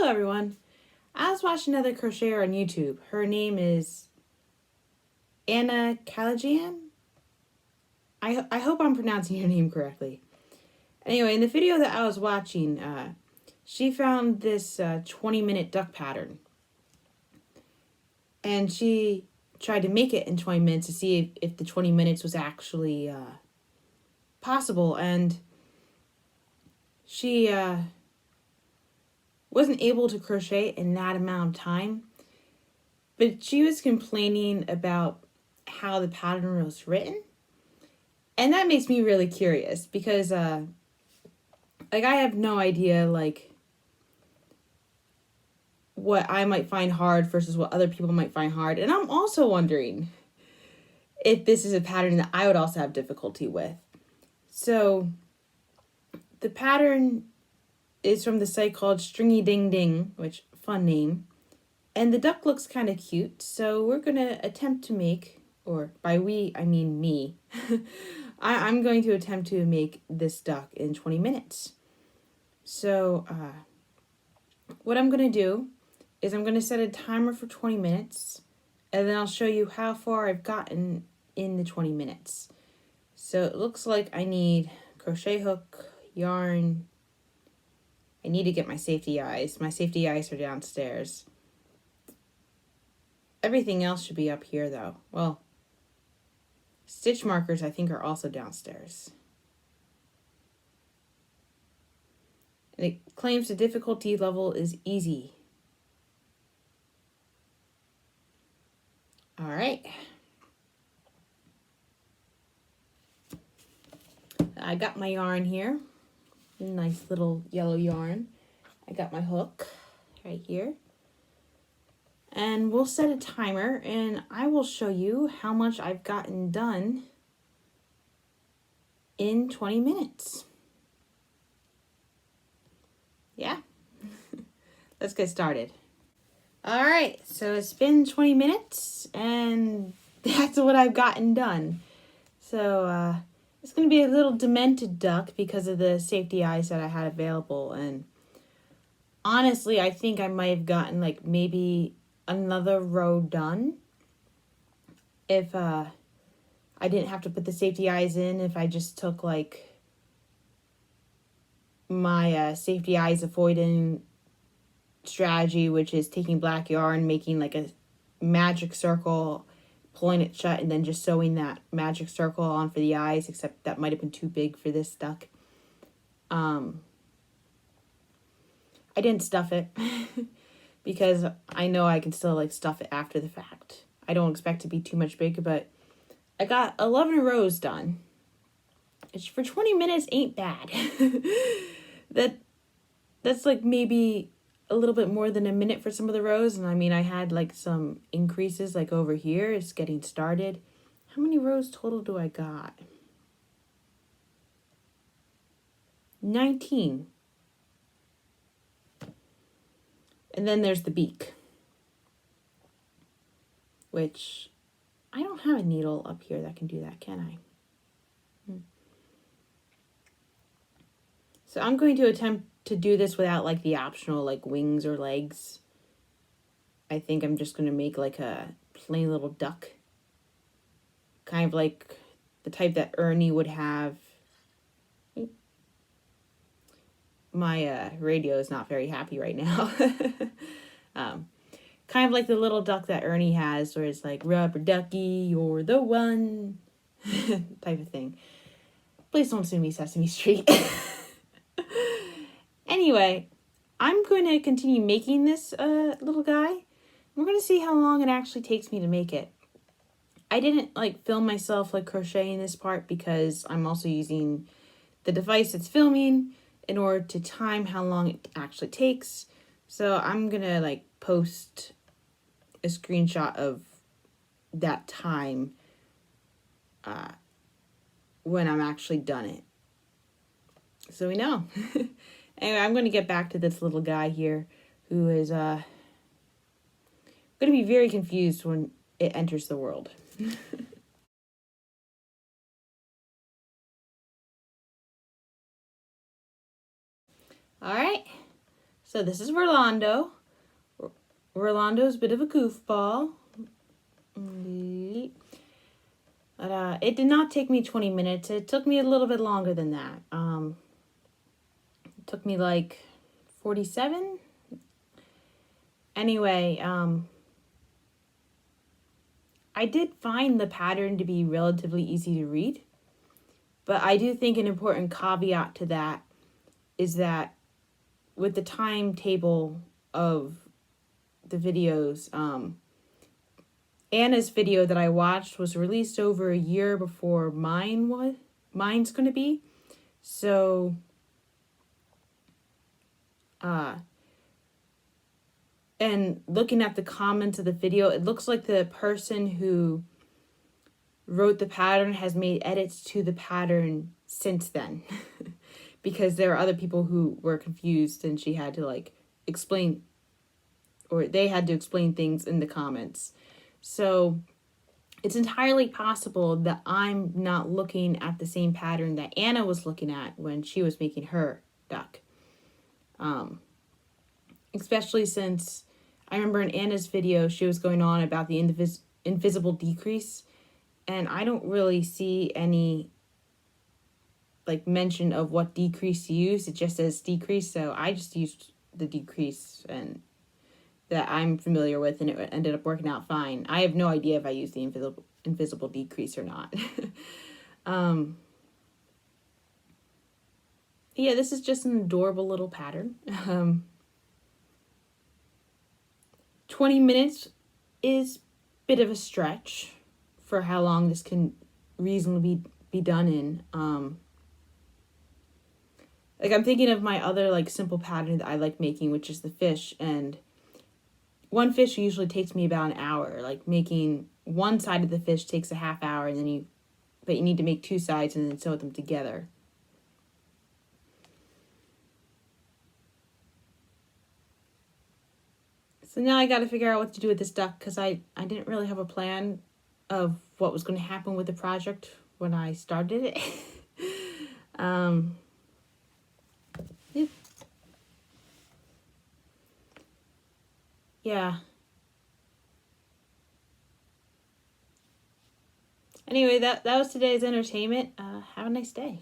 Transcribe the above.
Hello everyone. I was watching another crocheter on YouTube. Her name is Anna Calagian. I hope I'm pronouncing her name correctly. Anyway, in the video that I was watching, she found this 20-minute duck pattern. And she tried to make it in 20 minutes to see if the 20 minutes was actually possible. And she wasn't able to crochet in that amount of time. But she was complaining about how the pattern was written. And that makes me really curious because, I have no idea, what I might find hard versus what other people might find hard. And I'm also wondering if this is a pattern that I would also have difficulty with. So, the pattern is from the site called Stringy Ding Ding, which, fun name. And the duck looks kind of cute, so we're going to attempt to make, or by we, I mean me. I'm going to attempt to make this duck in 20 minutes. So, what I'm going to do is I'm going to set a timer for 20 minutes, and then I'll show you how far I've gotten in the 20 minutes. So, it looks like I need crochet hook, yarn. I need to get my safety eyes. My safety eyes are downstairs. Everything else should be up here, though. Well, stitch markers, I think, are also downstairs. And it claims the difficulty level is easy. All right. I got my yarn here. Nice little yellow yarn. I got my hook right here. And we'll set a timer, and I will show you how much I've gotten done in 20 minutes. Yeah, let's get started. All right, so it's been 20 minutes, and that's what I've gotten done. So it's going to be a little demented duck because of the safety eyes that I had available. And honestly, I think I might have gotten maybe another row done if I didn't have to put the safety eyes in, if I just took my safety eyes avoiding strategy, which is taking black yarn, making a magic circle, pulling it shut, and then just sewing that magic circle on for the eyes, except that might have been too big for this duck. I didn't stuff it because I know I can still stuff it after the fact. I don't expect to be too much bigger, but I got 11 rows done, which for 20 minutes ain't bad. That's maybe a little bit more than a minute for some of the rows. And I mean, I had some increases over here. It's getting started. How many rows total do I got? 19. And then there's the beak, which I don't have a needle up here that can do that, can I? So I'm going to attempt to do this without the optional wings or legs. I think I'm just going to make a plain little duck. Kind of like the type that Ernie would have. My radio is not very happy right now. Kind of like the little duck that Ernie has, where it's rubber ducky, you're the one, type of thing. Please don't sue me, Sesame Street. Anyway, I'm going to continue making this little guy. We're going to see how long it actually takes me to make it. I didn't film myself crocheting this part because I'm also using the device that's filming in order to time how long it actually takes. So I'm going to post a screenshot of that time when I'm actually done it. So we know. Anyway, I'm going to get back to this little guy here who is going to be very confused when it enters the world. All right. So this is Rolando. Rolando's a bit of a goofball. But it did not take me 20 minutes. It took me a little bit longer than that. It took me like 47. Anyway, I did find the pattern to be relatively easy to read. But I do think an important caveat to that is that with the timetable of the videos, Anna's video that I watched was released over a year before mine's going to be. So, and looking at the comments of the video, it looks like the person who wrote the pattern has made edits to the pattern since then. Because there are other people who were confused and she had to like explain, or they had to explain things in the comments. So it's entirely possible that I'm not looking at the same pattern that Anna was looking at when she was making her duck. Especially since I remember in Anna's video, she was going on about the invisible decrease. And I don't really see any like mention of what decrease to use. It just says decrease. So I just used the decrease and that I'm familiar with, and it ended up working out fine. I have no idea if I used the invisible decrease or not. Yeah, this is just an adorable little pattern. 20 minutes is a bit of a stretch for how long this can reasonably be done in. Like I'm thinking of my other like simple pattern that I like making, which is the fish, and one fish usually takes me about an hour. Like making one side of the fish takes a half hour, and then you need to make two sides and then sew them together. So now I got to figure out what to do with this duck, because I didn't really have a plan of what was going to happen with the project when I started it. Yeah. Anyway, that was today's entertainment. Have a nice day.